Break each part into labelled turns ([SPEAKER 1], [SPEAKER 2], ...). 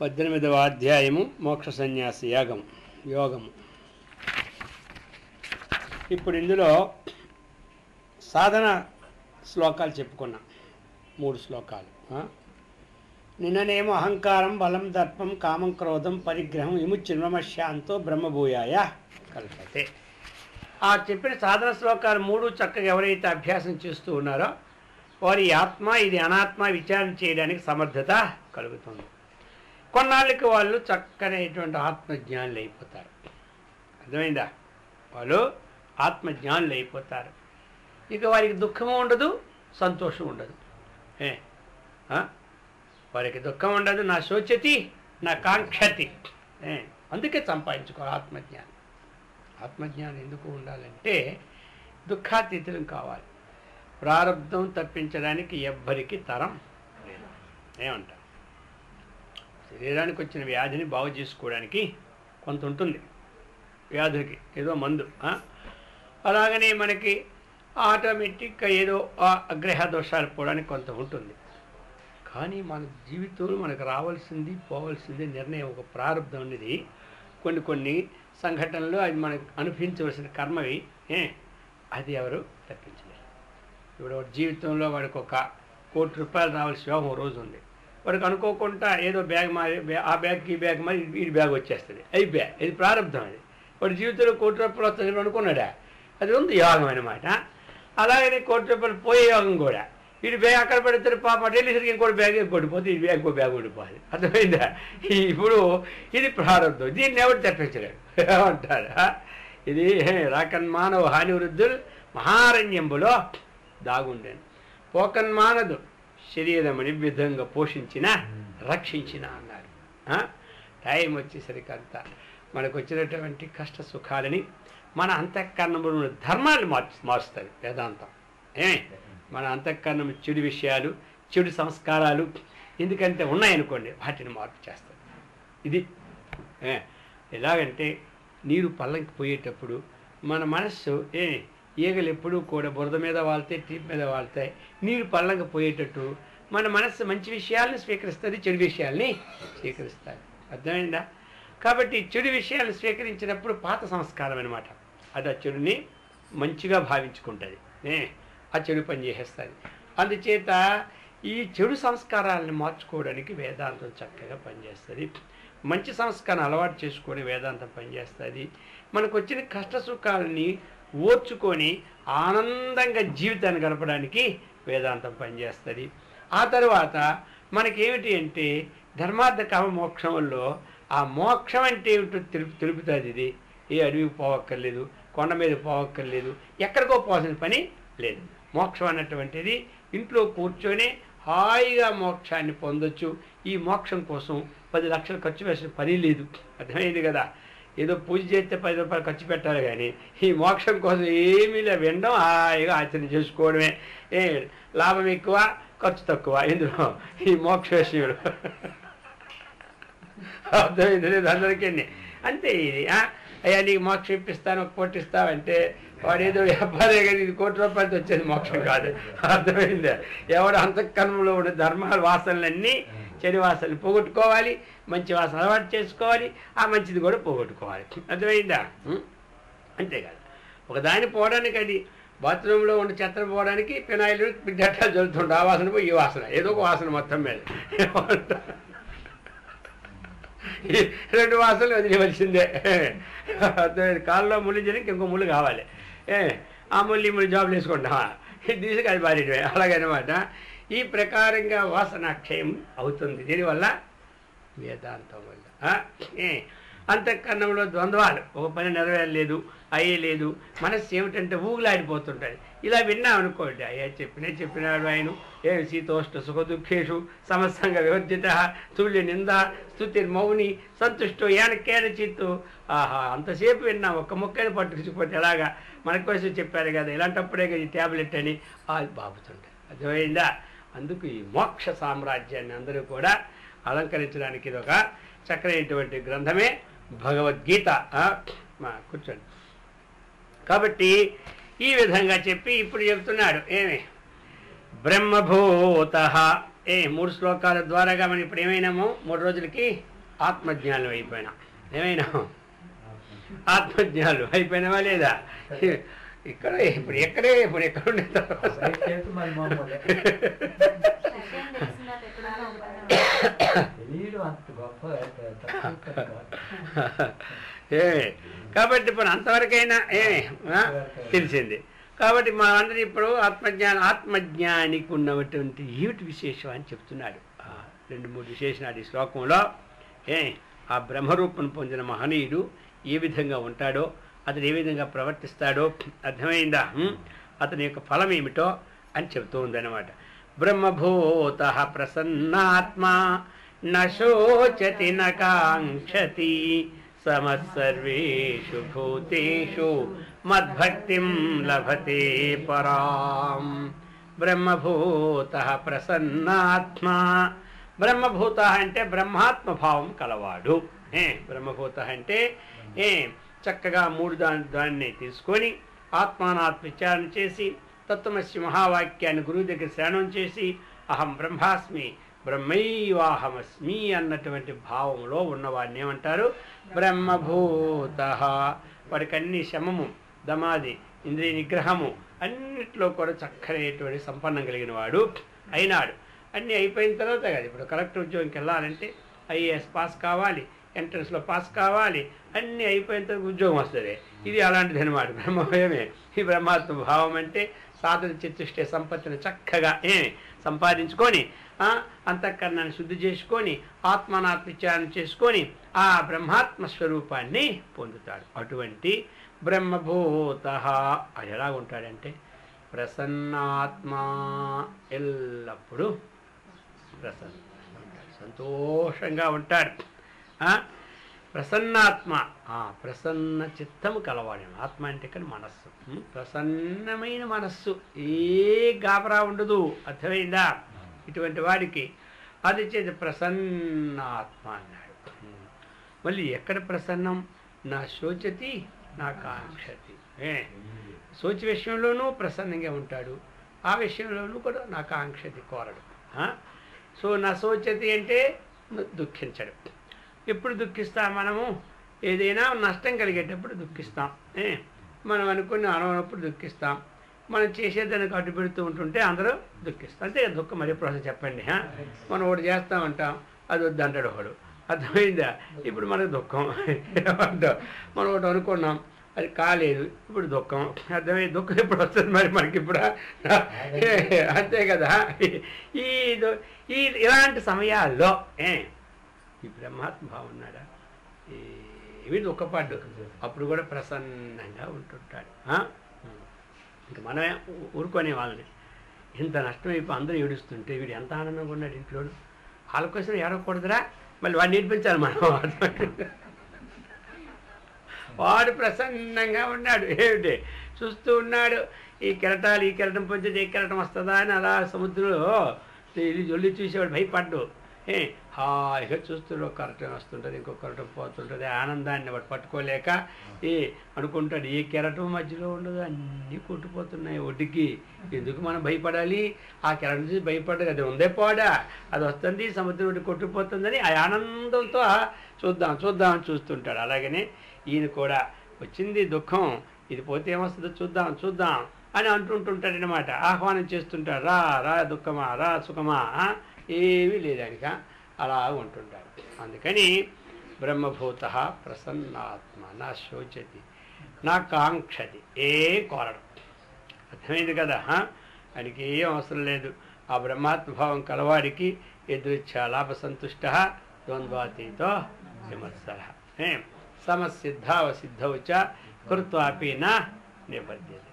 [SPEAKER 1] 18వ అధ్యాయము మోక్ష సన్యాసి యోగము. ఇప్పుడు ఇందులో సాధన శ్లోకాలు చెప్పుకున్నాం, 3 శ్లోకాలు. నిన్ననేమో అహంకారం, బలం, దర్పం, కామం, క్రోధం, పరిగ్రహం, విముచ్ఛిన్వమశాంతో బ్రహ్మభూయాయ కల్పతే. ఆ చెప్పిన సాధన శ్లోకాలు 3 చక్కగా ఎవరైతే అభ్యాసం చేస్తూ ఉన్నారో వారి ఆత్మ ఇది అనాత్మ విచారణ చేయడానికి సమర్థత కలుగుతుంది. కొన్నాళ్ళకి వాళ్ళు చక్కనైనటువంటి ఆత్మజ్ఞానులు అయిపోతారు. అర్థమైందా? వాళ్ళు ఆత్మజ్ఞానులు అయిపోతారు. ఇక వారికి దుఃఖము ఉండదు, సంతోషం ఉండదు. వారికి దుఃఖం ఉండదు, నా శోచతి నా కాంక్షతి. అందుకే సంపాదించుకోవాలి ఆత్మజ్ఞానం. ఆత్మజ్ఞానం ఎందుకు ఉండాలంటే దుఃఖాతీతులం కావాలి. ప్రారంధం తప్పించడానికి ఎవ్వరికి తరం లేదు. ఏమంటారు? శరీరానికి వచ్చిన వ్యాధిని బాగు చేసుకోవడానికి కొంత ఉంటుంది, వ్యాధులకి ఏదో మందు. అలాగనే మనకి ఆటోమేటిక్గా ఏదో అగ్రహ దోషాలు పోవడానికి కొంత ఉంటుంది. కానీ మన జీవితంలో మనకు రావాల్సింది పోవాల్సింది నిర్ణయం, ఒక ప్రారంధం అనేది. కొన్ని సంఘటనలు అది మనకు అనుభవించవలసిన కర్మవి. అది ఎవరు తప్పించలేరు. ఇప్పుడు జీవితంలో వాడికి ₹1 కోటి రావాల్సిన యోగం రోజు ఉంది. వాడికి అనుకోకుండా ఏదో బ్యాగ్ మారి ఆ బ్యాగ్కి ఈ బ్యాగ్ మారి వీడి బ్యాగ్ వచ్చేస్తుంది. ఇది ప్రారంభం. అది వాడి జీవితంలో ₹1 కోటి వస్తుంది అనుకున్నాడా, అది ఉంది యోగం అనమాట. అలాగనే ₹1 కోటి పోయే యోగం కూడా. వీడి బ్యాగ్ అక్కడ పెడతారు, పాప ఢిల్లీసరికి ఇంకోటి బ్యాగ్ కొట్టిపోతే ఈ బ్యాగ్ ఇంకో బ్యాగ్ ఉండిపోతుంది. అర్థమైందా? ఇప్పుడు ఇది ప్రారంభం, దీన్ని ఎవరు తప్పించలేడు. ఏమంటారు? ఇది రాకన్మానవ హాని వృద్ధులు మహారణ్యంబులో దాగుండేను, పోకన్మానదు శరీరమని విధంగా పోషించిన రక్షించిన అన్నారు. టైం వచ్చేసరికి అంతా మనకు వచ్చినటువంటి కష్ట సుఖాలని మన అంతఃకరణములను ధర్మాన్ని మారుస్తుంది వేదాంతం. మన అంతఃకరణం చెడు విషయాలు, చెడు సంస్కారాలు ఎందుకంటే ఉన్నాయనుకోండి, వాటిని మార్పు చేస్తుంది. ఇది ఎలాగంటే నీరు పల్లంకి పోయేటప్పుడు మన మనస్సు ఈగలు ఎప్పుడూ కూడా బురద మీద వాళ్తాయి, టీప్ మీద వాళ్తాయి. నీరు పల్లంగా పోయేటట్టు మన మనస్సు మంచి విషయాలను స్వీకరిస్తుంది, చెడు విషయాల్ని స్వీకరిస్తుంది. అర్థమైందా? కాబట్టి చెడు విషయాలను స్వీకరించినప్పుడు పాత సంస్కారం అనమాట, అది ఆ చెడుని మంచిగా భావించుకుంటుంది, ఆ చెడు పని చేసేస్తుంది. అందుచేత ఈ చెడు సంస్కారాలను మార్చుకోవడానికి వేదాంతం చక్కగా పనిచేస్తుంది. మంచి సంస్కారం అలవాటు చేసుకొని వేదాంతం పనిచేస్తుంది. మనకు వచ్చిన కష్ట సుఖాలని ఓర్చుకొని ఆనందంగా జీవితాన్ని గడపడానికి వేదాంతం పనిచేస్తుంది. ఆ తర్వాత మనకేమిటి అంటే ధర్మార్థ కామ మోక్షంలో ఆ మోక్షం అంటే ఏమిటో తెలుపుతుంది. ఇది ఏ అడవికి పోవక్కర్లేదు, కొండ మీద పోవక్కర్లేదు, ఎక్కడికో పోవాల్సిన పని లేదు. మోక్షం అన్నటువంటిది ఇంట్లో కూర్చొని హాయిగా మోక్షాన్ని పొందొచ్చు. ఈ మోక్షం కోసం 10 లక్షలు ఖర్చు వేసిన పని లేదు. అర్థమైంది కదా? ఏదో పూజ చేస్తే ₹10 ఖర్చు పెట్టాలి, కానీ ఈ మోక్షం కోసం ఏమీ లేదు. వినడం, హాయిగా ఆచరణ చేసుకోవడమే. లాభం ఎక్కువ, ఖర్చు తక్కువ ఇందులో ఈ మోక్ష విషయంలో. అర్థమైంది లేదు అందరికీ. అంతే ఇది. అయ్యా నీకు మోక్షం ఇప్పిస్తాను, ₹1 కోటి ఇస్తావంటే వాడు ఏదో వ్యాపారే కానీ ఇది ₹1 కోటి వచ్చేది మోక్షం కాదు. అర్థమైందా? ఎవడు అంతఃకరణంలో ఉన్న ధర్మాల వాసనలన్నీ చెడు వాసనలు పోగొట్టుకోవాలి, మంచి వాసన అలవాటు చేసుకోవాలి, ఆ మంచిది కూడా పోగొట్టుకోవాలి. అర్థమైందా? అంతేకాదు ఒకదాన్ని పోవడానికి, అది బాత్రూంలో ఉన్న చెత్త పోవడానికి ఫినాయిల్ డెటాల్ చదువుతుండే, ఆ వాసన పోయి ఈ వాసన, ఏదో ఒక వాసన మొత్తం మీద. 2 వాసనలు వదిలేవలసిందే. అర్థమైంది? కాళ్ళలో ముళ్ళు చేయడానికి ఇంకో ముళ్ళు కావాలి. ఆ ముళ్ళు జాబులు వేసుకుంటామా, తీసుకు అది బారేయడమే. అలాగనమాట. ఈ ప్రకారంగా వాసనాక్షయం అవుతుంది. దీనివల్ల వేదాంతం వల్ల అంతఃకరణంలో ద్వంద్వాలు, ఒక పని నెరవేరలేదు, అయ్యలేదు, మనస్సు ఏమిటంటే ఊగులాడిపోతుంటుంది. ఇలా విన్నామనుకోండి, అయ్యా చెప్పినాడు ఆయన, శీతోష్ణ సుఖ దుఃఖేషు సమస్తంగా వివర్జిత తుల్య నింద స్తుతిర్మౌని సంతుష్టో యానకేన చిత్తు. అంతసేపు విన్నాం, ఒక్క ముక్కని పట్టుకుపోతే ఎలాగా మనకు కోసం చెప్పారు కదా, ఇలాంటప్పుడే కదా ఈ ట్యాబ్లెట్ అని అది బాగుతుంటుంది. అర్థమైందా? అందుకు ఈ మోక్ష సామ్రాజ్యాన్ని అందరూ కూడా అలంకరించడానికి ఇది ఒక చక్కనైనటువంటి గ్రంథమే భగవద్గీత. కూర్చోండి. కాబట్టి ఈ విధంగా చెప్పి ఇప్పుడు చెప్తున్నాడు, బ్రహ్మభూత 3 శ్లోకాల ద్వారాగా మనం ఇప్పుడు ఏమైనాము 3 రోజులకి ఆత్మజ్ఞానం అయిపోయినాం. ఏమైనాము ఆత్మజ్ఞానం అయిపోయినావా లేదా? ఇక్కడ ఇప్పుడు ఎక్కడే ఇప్పుడు ఎక్కడ ఉండే కాబట్టి ఇప్పుడు అంతవరకైనా తెలిసింది. కాబట్టి మా అందరూ ఇప్పుడు ఆత్మజ్ఞానికి ఉన్నటువంటి ఏమిటి విశేషం అని చెప్తున్నాడు. 2-3 విశేషణాలు ఈ శ్లోకంలో. ఆ బ్రహ్మరూపం పొందిన మహనీయుడు ఏ విధంగా ఉంటాడో, అతను ఏ విధంగా ప్రవర్తిస్తాడో అర్థమైందా? అతని యొక్క ఫలం ఏమిటో అని చెప్తూ ఉందన్నమాట. బ్రహ్మభూత ప్రసన్నాత్మా నశోచతి నకాంక్షతి సమత్సర్వేషు భూతేషు మద్భక్తిం లభతే పరాం. బ్రహ్మభూత ప్రసన్నాత్మా. బ్రహ్మభూత అంటే బ్రహ్మాత్మ భావం కలవాడు. బ్రహ్మభూత అంటే చక్కగా 3 దాన్ని తీసుకొని ఆత్మానాత్మ విచారణ చేసి తత్వమసి మహావాక్యాన్ని గురువు దగ్గర శ్రవణం చేసి అహం బ్రహ్మాస్మి బ్రహ్మైవాహమస్మి అన్నటువంటి భావంలో ఉన్నవాడిని ఏమంటారు? బ్రహ్మభూత. వాడికి అన్ని శమము, దమాది, ఇంద్రియ నిగ్రహము అన్నిట్లో కూడా చక్కనేటువంటి సంపన్నం కలిగిన వాడు అయినాడు. అన్నీ అయిపోయిన తర్వాత కాదు, ఇప్పుడు కలెక్టర్ ఉద్యోగంకి వెళ్ళాలంటే ఐఏఎస్ పాస్ కావాలి, ఎంట్రన్స్లో పాస్ కావాలి, అన్నీ అయిపోయిన తర్వాత ఉద్యోగం వస్తుంది. ఇది అలాంటిది అనమాట. బ్రహ్మభయమే ఈ బ్రహ్మాత్మ భావం అంటే సాధన చతుష్ట సంపత్తిని చక్కగా సంపాదించుకొని అంతఃకరణాన్ని శుద్ధి చేసుకొని ఆత్మనాత్మ విచారణ చేసుకొని ఆ బ్రహ్మాత్మ స్వరూపాన్ని పొందుతాడు. అటువంటి బ్రహ్మభూత అది ఎలా ఉంటాడంటే ప్రసన్నాత్మ, ఎల్లప్పుడూ సంతోషంగా ఉంటాడు. ప్రసన్నాత్మ, ప్రసన్న చిత్తము కలవాడు. ఆత్మ అంటే ఇక్కడ మనస్సు, ప్రసన్నమైన మనస్సు, ఏ గాబరా ఉండదు. అర్థమైందా? ఇటువంటి వాడికి అది చేసి ప్రసన్నాత్మ అన్నాడు. మళ్ళీ ఎక్కడ ప్రసన్నం? నా శోచతి నా కాంక్షతి. శోచి విషయంలోనూ ప్రసన్నంగా ఉంటాడు, ఆ విషయంలోనూ కూడా నా కాంక్షతి కోరడు. సో నా శోచతి అంటే దుఃఖించడు. ఎప్పుడు దుఃఖిస్తాం మనము? ఏదైనా నష్టం కలిగేటప్పుడు దుఃఖిస్తాం. మనం అనుకుని అనవనప్పుడు దుఃఖిస్తాం. మనం చేసేదానికి అడ్డు పెడుతూ ఉంటుంటే అందరూ దుఃఖిస్తాం. అంతే దుఃఖం మరి ఎప్పుడు చెప్పండి. మనం ఒకటి చేస్తామంటాం, అది వద్దంటాడు ఒకడు. అర్థమైందా? ఇప్పుడు మనకు దుఃఖం ఏమంటాం. మనం ఒకటి అనుకున్నాం, అది కాలేదు, ఇప్పుడు దుఃఖం. అర్థమైంది? దుఃఖం ఎప్పుడు వస్తుంది మరి మనకి ఇప్పుడు? అంతే కదా. ఇలాంటి సమయాల్లో ఈ బ్రహ్మాత్మ భావం ఉన్నాడా? ఏమి దుఃఖపడ్డు, అప్పుడు కూడా ప్రసన్నంగా ఉంటుంటాడు. ఇంకా మనమే ఊరుకునే వాళ్ళని. ఇంత నష్టమైపోయి అందరూ ఏడుస్తుంటే వీడు ఎంత ఆనందంగా ఉన్నాడు ఇంట్లో. వాళ్ళ కోసం ఏడవకూడదురా, మళ్ళీ వాడు నేర్పించాలి మనం. వాడు ప్రసన్నంగా ఉన్నాడు. ఏమిటి చూస్తూ ఉన్నాడు, ఈ కెరటాలు, ఈ కెరటం పొందితే ఏ కెరటం వస్తుందా అని అలా సముద్రంలో జొల్లి చూసేవాడు, భయపడ్డు. హాయిగా చూస్తుంటే ఒక కెరటం వస్తుంటుంది, ఇంకొక కెరటం పోతుంటుంది. ఆనందాన్ని వాడు పట్టుకోలేక అనుకుంటాడు, ఏ కెరటం మధ్యలో ఉండదు, అన్నీ కొట్టుపోతున్నాయి ఒడ్డుకి, ఎందుకు మనం భయపడాలి? ఆ కెరటం చూసి భయపడదు, అది ఉందే పోడా, అది వస్తుంది సముద్రం ఒడ్డు కొట్టుకుపోతుందని ఆ ఆనందంతో చూద్దాం చూద్దాం అని చూస్తుంటాడు. అలాగనే ఈయన కూడా వచ్చింది దుఃఖం, ఇది పోతే ఏమొస్తుందో చూద్దాం చూద్దాం అని అంటుంటుంటాడనమాట. ఆహ్వానం చేస్తుంటాడు, రా రా దుఃఖమా, రా సుఖమా, ఏమీ లేదానిక అలా ఉంటుంటాడు. అందుకని బ్రహ్మభూత ప్రసన్నాత్మ నా శోచతి నా కాంక్షతి, కోరడం. అర్థమైంది కదా? ఆయనకి ఏం అవసరం లేదు. ఆ బ్రహ్మాత్మభావం కలవాడికి ఎదురిచ్చా లాభ సంతుష్ట ద్వంద్వాతీతో విమత్సర సమసిద్ధావసిద్ధౌ చ కృత్వాపి నా నిబధ్యతే.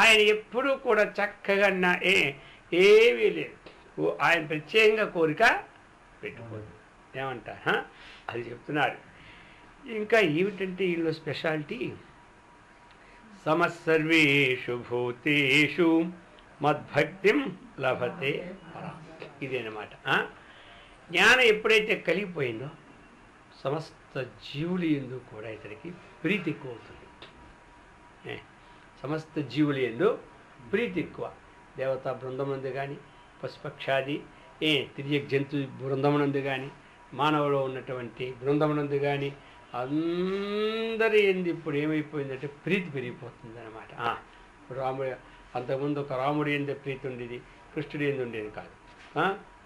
[SPEAKER 1] ఆయన ఎప్పుడూ కూడా చక్కగా ఏమీ లేదు, ఆయన ప్రత్యేకంగా కోరిక పెట్టుకోదు. ఏమంటా అది చెప్తున్నాడు. ఇంకా ఏమిటంటే వీళ్ళు స్పెషాలిటీ, సమస్సర్వేషు భూతేషు మద్భక్తిం లభతే పరాం. ఇదేనమాట. జ్ఞానం ఎప్పుడైతే కలిగిపోయిందో సమస్త జీవులు ఎందు కూడా ఇతనికి ప్రీతి ఎక్కువ అవుతుంది. సమస్త జీవులు ఎందు ప్రీతి ఎక్కువ. దేవతా బృందం ఉంది కానీ, పశుపక్షాది తిరిగే జంతు బృందమునందు కానీ మానవులో ఉన్నటువంటి బృందమునందు కానీ అందరి ఏంది ఇప్పుడు ఏమైపోయిందంటే ప్రీతి పెరిగిపోతుంది అనమాట. ఇప్పుడు రాముడు అంతకుముందు ఒక రాముడి ఎందే ప్రీతి ఉండేది, కృష్ణుడి ఎందు ఉండేది కాదు.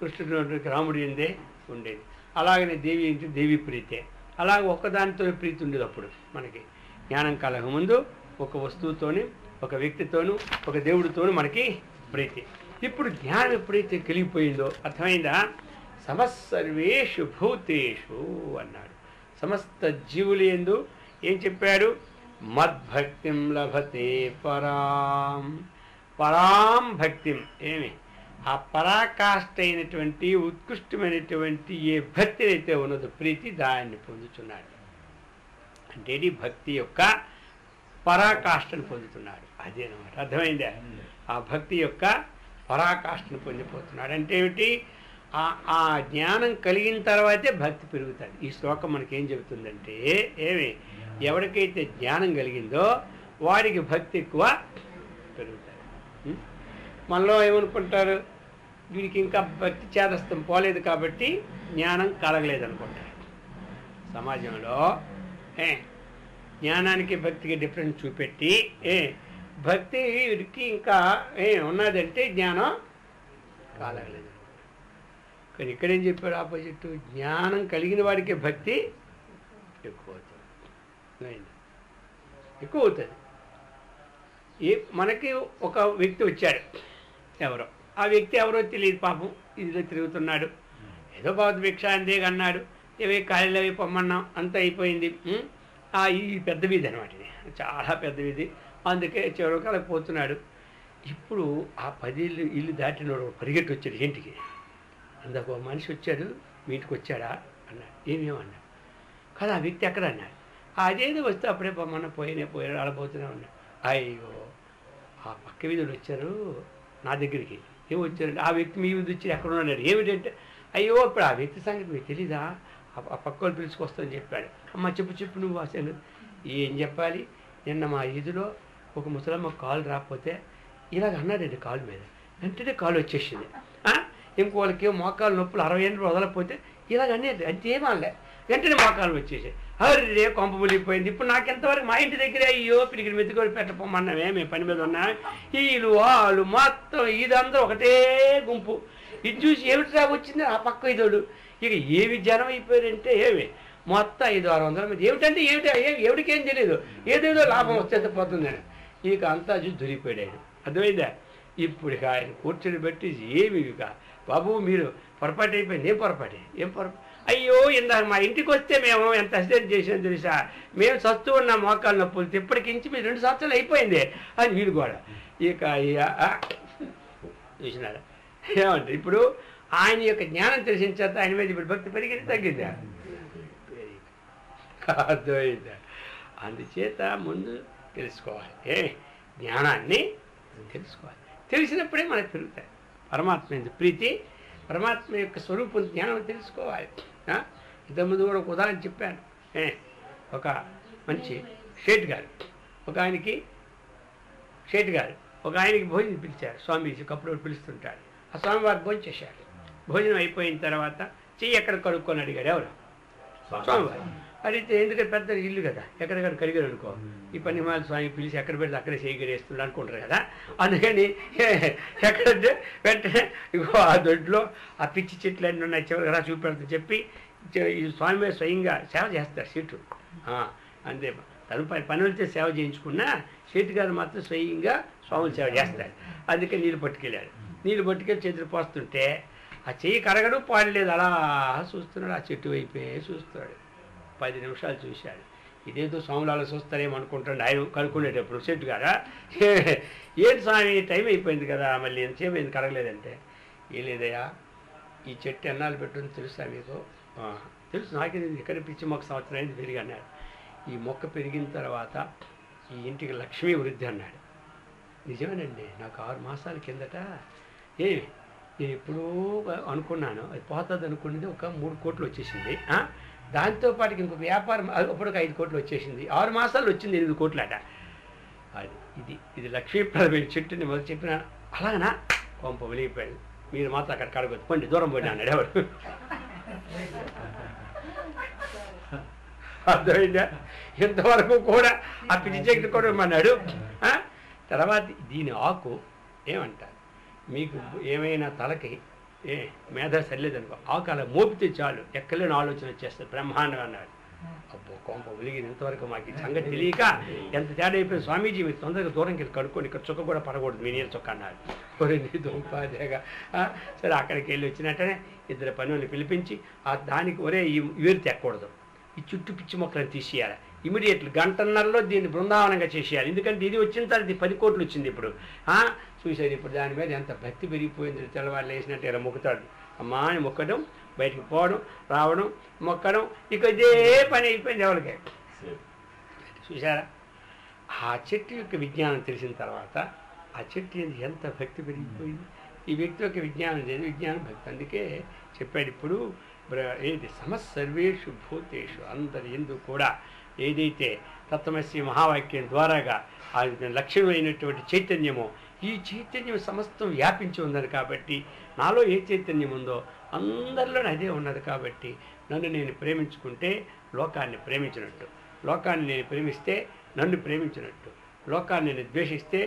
[SPEAKER 1] కృష్ణుడు రాముడి ఎందే ఉండేది. అలాగనే దేవి ఏంటి దేవి ప్రీతే. అలాగే ఒక్కదానితో ప్రీతి ఉండేది. అప్పుడు మనకి జ్ఞానం కలగ ముందు ఒక వస్తువుతోని, ఒక వ్యక్తితోనూ, ఒక దేవుడితోనూ మనకి ప్రీతి. ఇప్పుడు జ్ఞానం ఎప్పుడైతే కలిగిపోయిందో అర్థమైందా? సమస్సర్వేషు భూతేషు అన్నాడు. సమస్త జీవులు యందు ఏం చెప్పాడు? మద్భక్తిం లభతే పరాం. పరాం భక్తిం ఏమి ఆ పరాకాష్ఠ అయినటువంటి ఉత్కృష్టమైనటువంటి ఏ భక్తి అయితే ఉన్నదో ప్రీతి దాన్ని పొందుతున్నాడు. అంటే ఇది భక్తి యొక్క పరాకాష్ఠను పొందుతున్నాడు. అదేనమాట. అర్థమైందా? ఆ భక్తి యొక్క పరాకాష్ఠను పొందిపోతున్నాడు. అంటే ఏమిటి? ఆ జ్ఞానం కలిగిన తర్వాతే భక్తి పెరుగుతుంది. ఈ శ్లోకం మనకేం చెబుతుందంటే ఏమి ఎవరికైతే జ్ఞానం కలిగిందో వాడికి భక్తి ఎక్కువ పెరుగుతుంది. మనలో ఏమనుకుంటారు? వీడికి ఇంకా భక్తి చేదస్తం పోలేదు కాబట్టి జ్ఞానం కలగలేదు అనుకుంటారు. సమాజంలో జ్ఞానానికి భక్తికి డిఫరెన్స్ చూపెట్టి భక్తి వీడికి ఇంకా ఉన్నదంటే జ్ఞానం కలగలేదు. కానీ ఇక్కడేం చెప్పాడు? ఆపోజిట్. జ్ఞానం కలిగిన వాడికి భక్తి ఎక్కువ అవుతుంది, ఎక్కువ అవుతుంది. మనకి ఒక వ్యక్తి వచ్చాడు, ఎవరో ఆ వ్యక్తి ఎవరో తెలియదు, పాపం ఇదిలో తిరుగుతున్నాడు. ఏదో బాబు భిక్ష అందే అన్నాడు, ఏవే ఖాళీలో అవి పొమ్మన్నాం, అంతా అయిపోయింది. ఈ పెద్ద వీధి అనమాట, ఇది చాలా పెద్ద వీధి. అందుకే చివరికి పోతున్నాడు. ఇప్పుడు ఆ 10 ఇల్లు దాటినోడు పరిగెట్టి వచ్చాడు ఇంటికి. అందుకు మనిషి వచ్చాడు, మీ ఇంటికి వచ్చాడా అన్నాడు. ఏమేమన్నాడు కదా. ఆ వ్యక్తి ఎక్కడ అన్నాడు. అదేదో వస్తే అప్పుడే పొమ్మన్నా పోయాడు ఆడబోతూనే ఉన్నాడు. అయ్యో ఆ పక్క వీధులు వచ్చారు నా దగ్గరికి. ఏమి వచ్చారంటే ఆ వ్యక్తి మీ వీధి వచ్చి ఎక్కడ ఉన్నాడు. ఏమిటంటే అయ్యో ఇప్పుడు ఆ వ్యక్తి సంగతి మీకు తెలీదా, ఆ పక్క వాళ్ళు పిలుచుకొస్తామని చెప్పాడు. అమ్మ చెప్పు నువ్వు అసలు ఏం చెప్పాలి. నిన్న మా వీధిలో ఒక ముసలమ్మ కాలు రాకపోతే ఇలాగ అన్నాడండి కాలు మీద. వెంటనే కాలు వచ్చేసింది. ఇంకోళ్ళకి మోకాలు నొప్పులు 60 ఏళ్ళు వదలకపోతే ఇలాగ అనేది అంతేమనలే, వెంటనే మోకాలు వచ్చేసాయి. అరే కొంప ములిగిపోయింది. ఇప్పుడు నాకెంతవరకు మా ఇంటి దగ్గర అయ్యో పిడికి మెతుకొని పెట్టపోమన్నామే, మేము పని మీద ఉన్నా. వీళ్ళు వాళ్ళు మొత్తం ఇదంతా ఒకటే గుంపు. ఇది చూసి ఏమిటి వచ్చింది ఆ పక్క ఇదోడు. ఇక ఏమి జనం అయిపోయారంటే ఏమి మొత్తం 500-600 మంది. ఏమిటంటే ఎవరికేం తెలియదు, ఏదేదో లాభం వచ్చేస్తే పోతుందని. ఇక అంతా చూసి దొరికిపోయాడు. అర్థమైందా? ఇప్పుడు ఇక ఆయన కూర్చొని పెట్టి ఏమి ఇక బాబు మీరు పొరపాటు అయిపోయింది. ఏం పొరపాటు? అయ్యో ఇందాక మా ఇంటికి వస్తే మేము ఎంత అసిడెంట్ చేసినా తెలుసా, మేము చస్తూ ఉన్న మోకాలు నొప్పులు ఇప్పటికించి మీరు 2 సంవత్సరాలు అయిపోయింది అని వీడు కూడా. ఇక చూసినారా ఏమంటారు? ఇప్పుడు ఆయన యొక్క జ్ఞానం తెలిసిన చేత ఆయన మీద ఇప్పుడు భక్తి పెరిగింది తగ్గిందా? అర్థమైందా? అందుచేత ముందు తెలుసుకోవాలి, జ్ఞానాన్ని తెలుసుకోవాలి. తెలిసినప్పుడే మనకు పెరుగుతాయి. పరమాత్మ ఎందుకు ప్రీతి, పరమాత్మ యొక్క స్వరూపం జ్ఞానం తెలుసుకోవాలి. ఇంతకుముందు కూడా ఒక ఉదాహరణ చెప్పాను. ఒక మంచి షేట్ గారు ఒక ఆయనకి భోజనం పిలిచారు. స్వామీజీ అప్పుడు పిలుస్తుంటాడు. ఆ స్వామివారు భోజనం చేశాడు. భోజనం అయిపోయిన తర్వాత చెయ్యి ఎక్కడ కడుక్కొని అడిగాడు. ఎవరు? స్వామివారు. అడిగితే ఎందుకంటే పెద్ద ఇల్లు కదా, ఎక్కడెక్కడ కడిగారు అనుకో, ఈ పనిమాల స్వామి పిలిచి ఎక్కడ పెడితే అక్కడే చేయగరేస్తున్నాడు అనుకుంటారు కదా. అందుకని ఎక్కడంటే వెంటనే ఇగో ఆ దొడ్లో ఆ పిచ్చి చెట్లు అన్నీ ఉన్నాయి, చివరికి రా చూపెడతా చెప్పి ఈ స్వామి స్వయంగా సేవ చేస్తారు సీటు. అంతే, తను పని వెళ్తే సేవ చేయించుకున్నా సీటు గారు మాత్రం స్వయంగా స్వాములు సేవ చేస్తారు. అందుకే నీళ్ళు పట్టుకెళ్ళాడు. నీళ్ళు పట్టుకెళ్ళి చేతులు పోస్తుంటే ఆ చెయ్యి కరగడం పాడలేదు, అలా చూస్తున్నాడు. ఆ చెట్టు వైపే చూస్తాడు. 10 నిమిషాలు చూశాడు. ఇదేదో స్వాములు అలా చూస్తారేమో అనుకుంటాడు ఆయన కనుక్కునేటప్పుడు. సెట్ గారా ఏంటి స్వామి టైం అయిపోయింది కదా, మళ్ళీ ఎంతసేపు అయింది కరగలేదంటే, ఏ లేదయ్యా ఈ చెట్టు ఎన్నాళ్ళు పెట్టుంది తెలుసా మీకు? తెలుసు, నాకే ఇక్కడ పిచ్చి మొక్క సంవత్సరం అయింది పెరిగి అన్నాడు. ఈ మొక్క పెరిగిన తర్వాత ఈ ఇంటికి లక్ష్మీ వృద్ధి అన్నాడు. నిజమేనండి, నాకు 6 మాసాల కిందట నేను ఎప్పుడూ అనుకున్నాను అది పోతుంది అనుకున్నది, ఒక 3 కోట్లు వచ్చేసింది. దాంతోపాటుకి ఇంకొక వ్యాపారం అప్పుడు 5 కోట్లు వచ్చేసింది. 6 మాసాలు వచ్చింది 8 కోట్లట. అది ఇది లక్ష్మీప్రదమైన చెట్టుని మొదలు చెప్పిన అలాగనా కొంప వెలిగిపోయాడు. మీరు మాత్రం అక్కడ కడగొద్దు, పండి దూరం పోయినా అన్నాడు ఎవరు. అర్థమైందా? ఇంతవరకు కూడా ఆ పిచ్చి చెట్టు కూడా అన్నాడు. తర్వాత దీని ఆకు ఏమంటారు, మీకు ఏమైనా తలకి మేధ సరిలేదనుకో, ఆకు అలా మోపితే చాలు ఎక్కలేని ఆలోచన వచ్చేస్తుంది, బ్రహ్మాండం అన్నాడు. అబ్బో కొంప ఒలిగి ఇంతవరకు మాకు ఈ సంగతి తెలియక ఎంత తేడా అయిపోయింది స్వామీజీ, మీరు తొందరగా దూరంకి వెళ్ళి కడుక్కొని, ఇక్కడ చుక్క కూడా పడకూడదు మీ నీరు చుక్క అన్నారు. నీ దుంపాదేగా. సరే అక్కడికి వెళ్ళి వచ్చినట్టనే ఇద్దరు పనులు పిలిపించి దానికి ఒరే ఈ వేరు తెక్కకూడదు, ఈ చుట్టూ పిచ్చి మొక్కలను తీసేయాలి, ఇమీడియట్లీ గంటన్నరలో దీన్ని బృందావనంగా చేసేయాలి, ఎందుకంటే ఇది వచ్చిన తర్వాత ఇది 10 కోట్లు వచ్చింది ఇప్పుడు. చూసేది ఇప్పుడు దాని మీద ఎంత భక్తి పెరిగిపోయింది. తెల్లవాళ్ళు వేసినట్టు ఇలా మొక్కుతాడు, అమ్మా అని మొక్కడం, బయటికి పోవడం, రావడం, మొక్కడం, ఇక ఇదే పని అయిపోయింది ఎవరికి. చూసారా? ఆ చెట్టు యొక్క విజ్ఞానం తెలిసిన తర్వాత ఆ చెట్టు ఎంత భక్తి పెరిగిపోయింది. ఈ వ్యక్తి యొక్క విజ్ఞానం లేదు, విజ్ఞానం భక్తి. అందుకే చెప్పాడు ఇప్పుడు ఏది సమస్సర్వేషు భూతేషు, అందరి ఎందు కూడా ఏదైతే తత్వమసి మహావాక్యం ద్వారాగా ఆ లక్ష్యమైనటువంటి చైతన్యమో, ఈ చైతన్యం సమస్తం వ్యాపించి ఉన్నది కాబట్టి, నాలో ఏ చైతన్యం ఉందో అందరిలోనే అదే ఉన్నది కాబట్టి, నన్ను నేను ప్రేమించుకుంటే లోకాన్ని ప్రేమించినట్టు, లోకాన్ని నేను ప్రేమిస్తే నన్ను ప్రేమించినట్టు, లోకాన్ని నేను ద్వేషిస్తే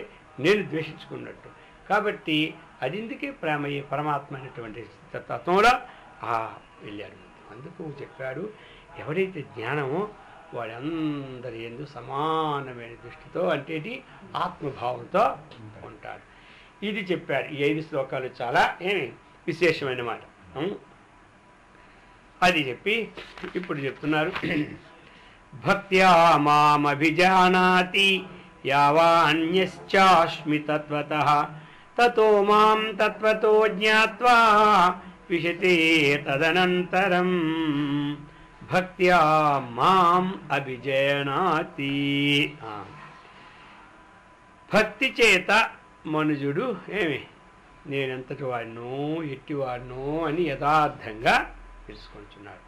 [SPEAKER 1] నేను ద్వేషించుకున్నట్టు. కాబట్టి అది ఇందుకే ప్రేమ పరమాత్మ అనేటువంటి తత్వంలో వెళ్ళాడు. అందుకు చెప్పాడు, ఎవరైతే జ్ఞానమో వాడందరి యందు సమానమైన దృష్టితో అంటే ఆత్మభావంతో ఉంటాడు. ఇది చెప్పాడు. ఈ 5 శ్లోకాలు చాలా విశేషమైన మాట. అది చెప్పి ఇప్పుడు చెప్తున్నారు, భక్త్యా మామభిజానాతి యావాన్యశ్చాస్మి తత్వతః తతో మాం తత్వతో జ్ఞాత్వా విశతే తదనంతరం భక్త్యా మాం అభిజయనాతి. భక్తి చేత మనుజుడు నేనెంతటి వాడినో ఎట్టివాడినో అని యథార్థంగా తెలుసుకుంటున్నాడు.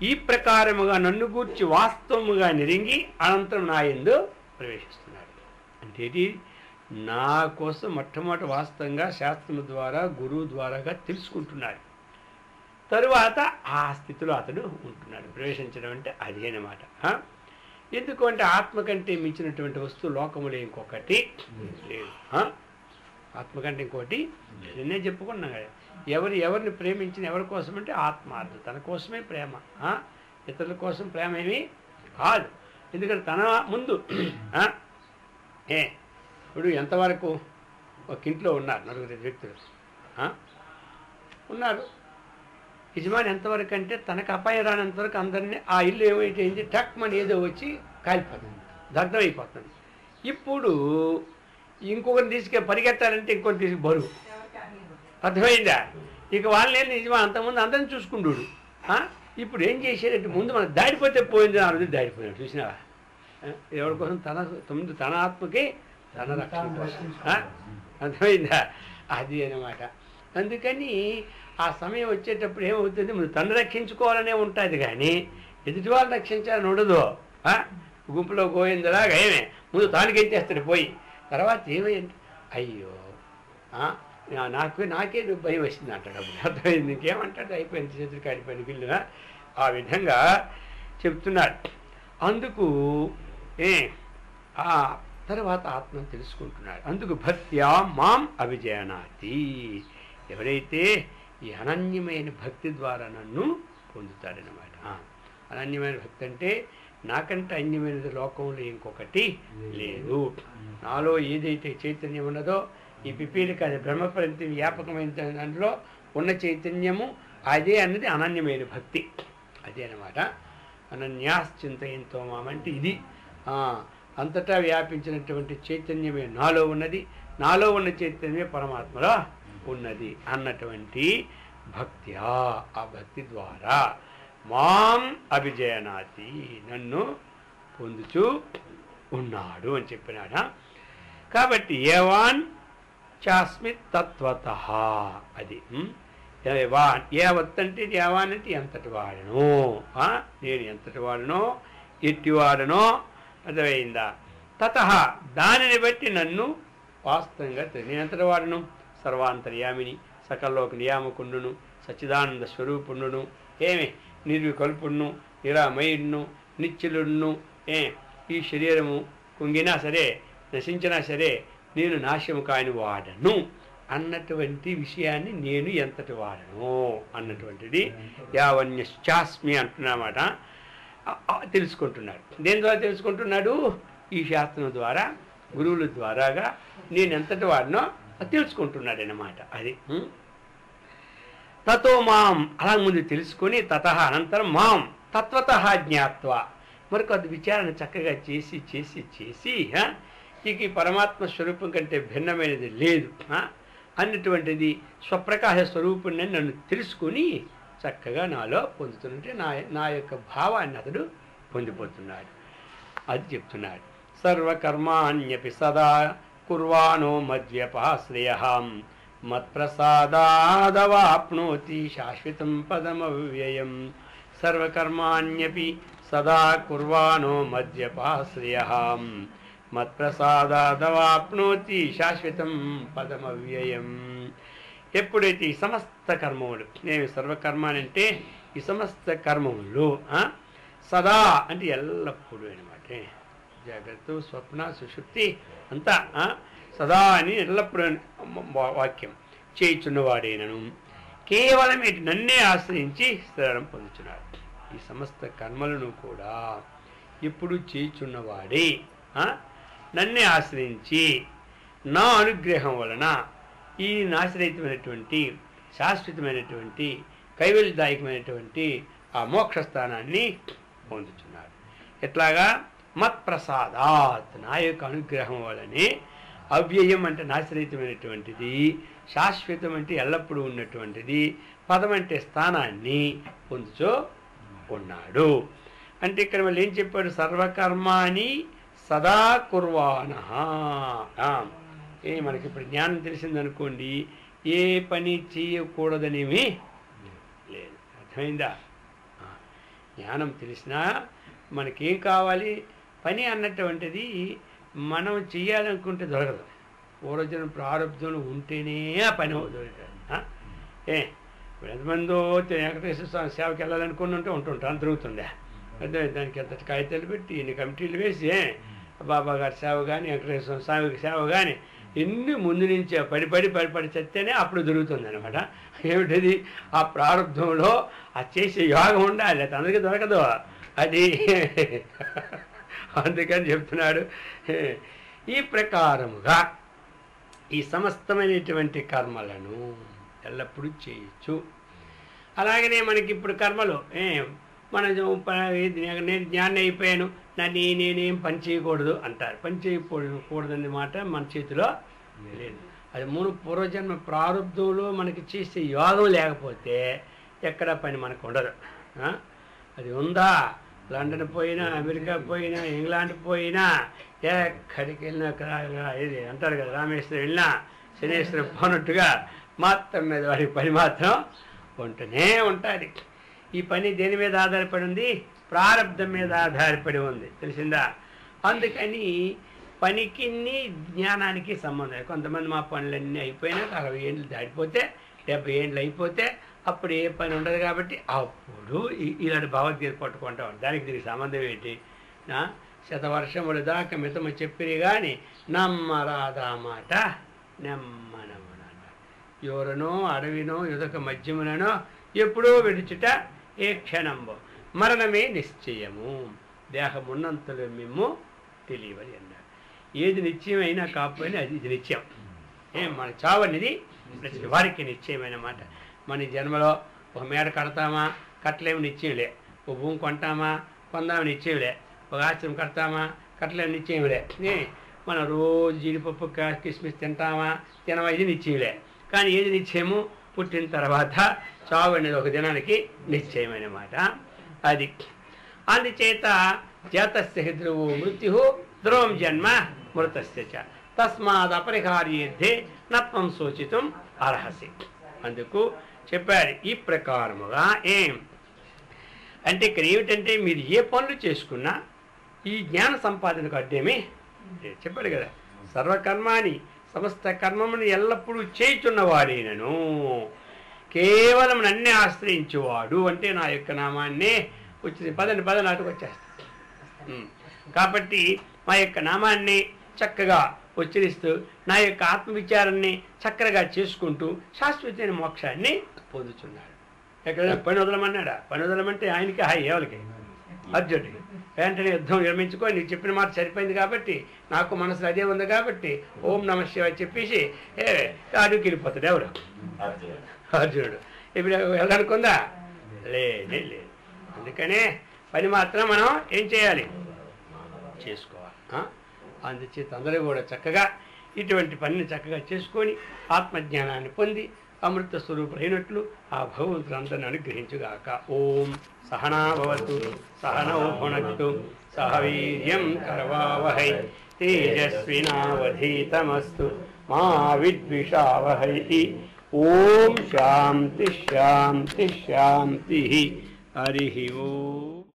[SPEAKER 1] ఈ ప్రకారముగా నన్ను గూర్చి వాస్తవముగా నిరింగి అనంతరం నా యందు ప్రవేశిస్తున్నాడు. అంటే నా కోసం మొట్టమొదటి వాస్తవంగా శాస్త్రము ద్వారా గురువు ద్వారాగా తెలుసుకుంటున్నాడు. తరువాత ఆ స్థితిలో అతడు ఉంటున్నాడు. ప్రవేశించడం అంటే అదే అన్నమాట. ఎందుకు అంటే ఆత్మ కంటే మించినటువంటి వస్తువు లోకములో ఇంకొకటి లేదు. ఆత్మ కంటే ఇంకోటి నేనే చెప్పుకున్నాను కదా, ఎవరిని ప్రేమించిన ఎవరి కోసం అంటే ఆత్మార్థ, తన కోసమే ప్రేమ, ఇతరుల కోసం ప్రేమ ఏమీ కాదు. ఎందుకంటే తన ముందు ఇప్పుడు ఎంతవరకు ఒక ఇంట్లో ఉన్నారు 4 వ్యక్తులు ఉన్నారు. యజమాని ఎంతవరకు అంటే తనకు అపాయం రానంతవరకు అందరినీ ఆ ఇల్లు ఏమైతే టక్మని ఏదో వచ్చి కాలిపోతుంది, దగ్ధం అయిపోతుంది. ఇప్పుడు ఇంకొకరిని పరిగెత్తాలంటే ఇంకొకరిని తీసుకు బరువు. అర్థమైందా? ఇక వాళ్ళని యజమాని అంతకుముందు అందరిని చూసుకుంటాడు. ఇప్పుడు ఏం చేసేటట్టు ముందు మనకు దాడిపోతే పోయింది, ఆ రోజు దాడిపోయినాడు. చూసినావా? ఎవరి కోసం తన ఆత్మకి తన రక్షణ కోసం. అర్థమైందా? అది అన్నమాట. అందుకని ఆ సమయం వచ్చేటప్పుడు ఏమవుతుంది, ముందు తను రక్షించుకోవాలనే ఉంటుంది కానీ ఎదుటి వాళ్ళు రక్షించాలని ఉండదు. గుంపులో గోయిందలాగా ముందు తానికి ఏం చేస్తాడు పోయి, తర్వాత ఏమైంది అయ్యో నాకే భయం వచ్చింది అంటాడు. అప్పుడు అర్థమైంది, ఇంకేమంటాడు, అయిపోయింది చేతులు కాడిపోయిన గిల్లు. ఆ విధంగా చెప్తున్నాడు. అందుకు ఆ తర్వాత ఆత్మను తెలుసుకుంటున్నాడు. అందుకు భక్త్యా మాం అభిజయనాతి, ఎవరైతే ఈ అనన్యమైన భక్తి ద్వారా నన్ను పొందుతాడనమాట. అనన్యమైన భక్తి అంటే నాకంటే అన్యమైనది లోకంలో ఇంకొకటి లేదు. నాలో ఏదైతే చైతన్యం ఉన్నదో ఈ పిపీలిక అది బ్రహ్మపరంతి వ్యాపకమైన దాంట్లో ఉన్న చైతన్యము అదే అన్నది అనన్యమైన భక్తి. అదే అనమాట అనన్యాశ్చింతయంతో మామంటే ఇది అంతటా వ్యాపించినటువంటి చైతన్యమే నాలో ఉన్నది, నాలో ఉన్న చైతన్యమే పరమాత్మలో ఉన్నది అన్నటువంటి భక్త్యా, ఆ భక్తి ద్వారా మాం అభిజయనాతి, నన్ను పొందుచూ ఉన్నాడు అని చెప్పినాడా. కాబట్టి ఏవాన్ చాస్మి తత్వతః, అది ఏవాన్ ఏవత్ అంటే ఏవాన్ అంటే ఎంతటి వాడనో, నేను ఎంతటి వాడనో ఎట్టివాడనో అర్థమైందా. తతః దానిని బట్టి నన్ను వాస్తవంగా నేను ఎంతటి వాడను సర్వాంతర్యామిని సకల్లోక నియామకుండును సచ్చిదానంద స్వరూపుండును ఏమి నిర్వికల్పుణ్ణు నిరామయుణ్ణు నిత్యులుణ్ణు ఈ శరీరము కుంగినా సరే నశించినా సరే నేను నాశము కాని వాడను అన్నటువంటి విషయాన్ని నేను ఎంతటి వాడను అన్నటువంటిది యావన్యశ్చాస్మి అంటున్నమాట. తెలుసుకుంటున్నాడు. దేని ద్వారా తెలుసుకుంటున్నాడు? ఈ శాస్త్రం ద్వారా గురువుల ద్వారాగా నేను ఎంతటి వాడినో తెలుసుకుంటున్నాడు అన్నమాట. అది తతో మాం అలా ముందు తెలుసుకొని తత అనంతరం మాం తత్వత జ్ఞాత్వా మరికొంత విచారణ చక్కగా చేసి చేసి చేసి ఇక ఈ పరమాత్మ స్వరూపం కంటే భిన్నమైనది లేదు అన్నటువంటిది స్వప్రకాశ స్వరూపుణ్ణి నన్ను తెలుసుకొని చక్కగా నాలో పొందుతుంటే నా యొక్క భావాన్ని అతడు పొందిపోతున్నాడు. అది చెప్తున్నాడు. సర్వకర్మాణ్యపి సదా కుర్వాణో మద్వ్యపాశ్రయః మత్ప్రసాదాదవాప్నోతి శాశ్వతం పదమవ్యయం. సర్వకర్మాణ్యపి సదా కుర్వాణో మద్వ్యపాశ్రయః మత్ప్రసాదాదవాప్నోతి శాశ్వతం పదమవ్యయం. ఎప్పుడైతే ఈ సమస్త కర్మములు నేను సర్వకర్మాని అంటే ఈ సమస్త కర్మములు సదా అంటే ఎల్లప్పుడూ అనమాట. జాగ్రత్త స్వప్న సుషుప్తి అంతా సదా అని ఎల్లప్పుడూ వాక్యం చేయుచున్నవాడేనను కేవలం ఏంటి నన్నే ఆశ్రయించి స్థిరం పొందుతున్నాడు. ఈ సమస్త కర్మలను కూడా ఎప్పుడు చేయుచున్నవాడే నన్నే ఆశ్రయించి నా అనుగ్రహం వలన ఈ నాశరహితమైనటువంటి శాశ్వతమైనటువంటి కైవల్యదాయకమైనటువంటి ఆ మోక్షస్థానాన్ని పొందుతున్నాడు. ఎట్లాగా మత్ప్రసాదాత్ నా యొక్క అనుగ్రహం వలనే అవ్యయం అంటే నాశరహితమైనటువంటిది, శాశ్వతం అంటే ఎల్లప్పుడూ ఉన్నటువంటిది, పదం అంటే స్థానాన్ని పొందుచో ఉన్నాడు. అంటే ఇక్కడ వాళ్ళు ఏం చెప్పాడు? సర్వకర్మాని సదా కుర్వాణః. మనకి ఇప్పుడు జ్ఞానం తెలిసిందనుకోండి, ఏ పని చేయకూడదనేమి లేదు. అర్థమైందా? జ్ఞానం తెలిసినా మనకేం కావాలి? పని అన్నటువంటిది మనం చేయాలనుకుంటే దొరకదు. పూర్వజన ప్రారంభంలో ఉంటేనే ఆ పని దొరకదు. ఎంతమందో వెంకటేశ్వర స్వామి సేవకి వెళ్ళాలనుకుని ఉంటుంటాను దొరుకుతుందా? అదే దానికి ఎంత కాగితాలు పెట్టి ఎన్ని కమిటీలు వేసి బాబా గారి సేవ కానీ వెంకటేశ్వర స్వామికి సేవ కానీ ఎన్ని ముందు నుంచి పడి చెత్తేనే అప్పుడు దొరుకుతుంది అనమాట. ఏమిటది? ఆ ప్రారంభంలో ఆ చేసే యోగం ఉండాలి, అది అందరికీ దొరకదు అది. అందుకని చెప్తున్నాడు. ఈ ప్రకారముగా ఈ సమస్తమైనటువంటి కర్మలను ఎల్లప్పుడూ చేయొచ్చు. అలాగనే మనకి ఇప్పుడు కర్మలు నేను జ్ఞానం అయిపోయాను, నేనేం పని చేయకూడదు అంటారు. పని చేయకూడదనే మాట మన చేతిలో లేదు. అది పూర్వజన్మ ప్రారంభంలో మనకి చేసే యోగం లేకపోతే ఎక్కడ పని మనకు ఉండదు. అది ఉందా? లండన్ పోయినా, అమెరికా పోయినా, ఇంగ్లాండ్ పోయినా, ఎక్కడికి వెళ్ళినా ఇది అంటారు కదా, రామేశ్వరం వెళ్ళినా శనేశ్వరం పోనట్టుగా మాత్రం మీద వాడి పని మాత్రం ఉంటూనే ఉంటుంది. ఈ పని దేని మీద ఆధారపడి ఉంది? ప్రారంధం మీద ఆధారపడి ఉంది. తెలిసిందా? అందుకని పనికి జ్ఞానానికి సంబంధం. కొంతమంది మా పనులన్నీ అయిపోయినా 60 ఏళ్ళు దాటిపోతే 70 ఏళ్ళు అయిపోతే అప్పుడు ఏ పని ఉండదు కాబట్టి అప్పుడు ఇలాంటి భగవద్గీత పట్టుకుంటాం. దానికి దీనికి సంబంధం ఏంటి? శతవర్షముల దాకా మితము చెప్పిరి కానీ నమ్మరాదా మాట నెమ్మనమున. ఎవరనో అడవినో యుదక మధ్యముననో ఎప్పుడో విడుచుట ఏ క్షణంబో మరణమే నిశ్చయము, దేహమున్నంతలో మేము తెలియవని అన్నాడు. ఏది నిశ్చయమైనా కాకపోయినా అది ఇది నిత్యం. మన చావు అనేది ప్రతి వారికి నిశ్చయమైన మాట. మన జన్మలో ఒక మేడ కడతామా, కట్టలేము నిశ్చయంలే. ఒక భూమి కొంటామా, కొందామా నిశ్చయంలే. ఒక ఆశ్రమం కడతామా, కట్టలేము నిశ్చయంలే. మనం రోజు జీడిపప్పు కిస్మిస్ తింటామా, తినమా, ఇది నిశ్చయంలే. కానీ ఏది నిశ్చయము? పుట్టిన తర్వాత చావు అనేది ఒక దినానికి నిశ్చయమైన మాట. అది అందుచేత జాతస్య హి ధ్రువో మృత్యు ధ్రువం జన్మ మృతస్య చ తస్మాద్ అపరిహార్యేద్ధే నత్వం సూచితం అర్హసి. అందుకు చెప్పారు ఈ ప్రకారముగా. అంటే ఇక్కడ ఏమిటంటే మీరు ఏ పనులు చేసుకున్నా ఈ జ్ఞాన సంపాదనకు అడ్డేమి చెప్పాడు కదా. సర్వకర్మాని సమస్త కర్మమును ఎల్లప్పుడూ చేయుచున్నవాడేనను, కేవలం నన్నే ఆశ్రయించేవాడు అంటే నా యొక్క నామాన్నే వచ్చింది. పద నాటుకు వచ్చేస్తుంది. కాబట్టి మా యొక్క నామాన్ని చక్కగా ఉచ్చరిస్తూ నా యొక్క ఆత్మవిచారాన్ని చక్కగా చేసుకుంటూ శాశ్వతమైన మోక్షాన్ని పొందుతున్నాడు. ఎక్కడైనా పని వదలమన్నాడా? పని వదలమంటే ఆయనకి హాయి ఎవరికి? అర్జునుడికి. వెంటనే యుద్ధం నిర్మించుకొని నీకు చెప్పిన మాట సరిపోయింది కాబట్టి, నాకు మనసులో అదే ఉంది కాబట్టి ఓం నమ శివాయ చెప్పేసి అడుగుకి వెళ్ళిపోతాడు. ఎవరు? అర్జునుడు. ఇప్పుడు వెళ్ళనుకుందా? లేదు. అందుకనే పని మాత్రం మనం ఏం చేయాలి? చేసుకోవాలి. అందుచేత అందరూ కూడా చక్కగా ఇటువంటి పనిని చక్కగా చేసుకొని ఆత్మజ్ఞానాన్ని పొంది అమృత స్వరూపులైనట్లు ఆ భగవంతుడు అందరిని అనుగ్రహించుగాక. ఓం సహనాభవతు సహనౌ భునక్తు సహ వీర్యం కరవావహై తేజస్వినావధీతమస్తు మా విద్విషావహై. ఓం శాంతి శాంతి శాంతి. హరి ఓం.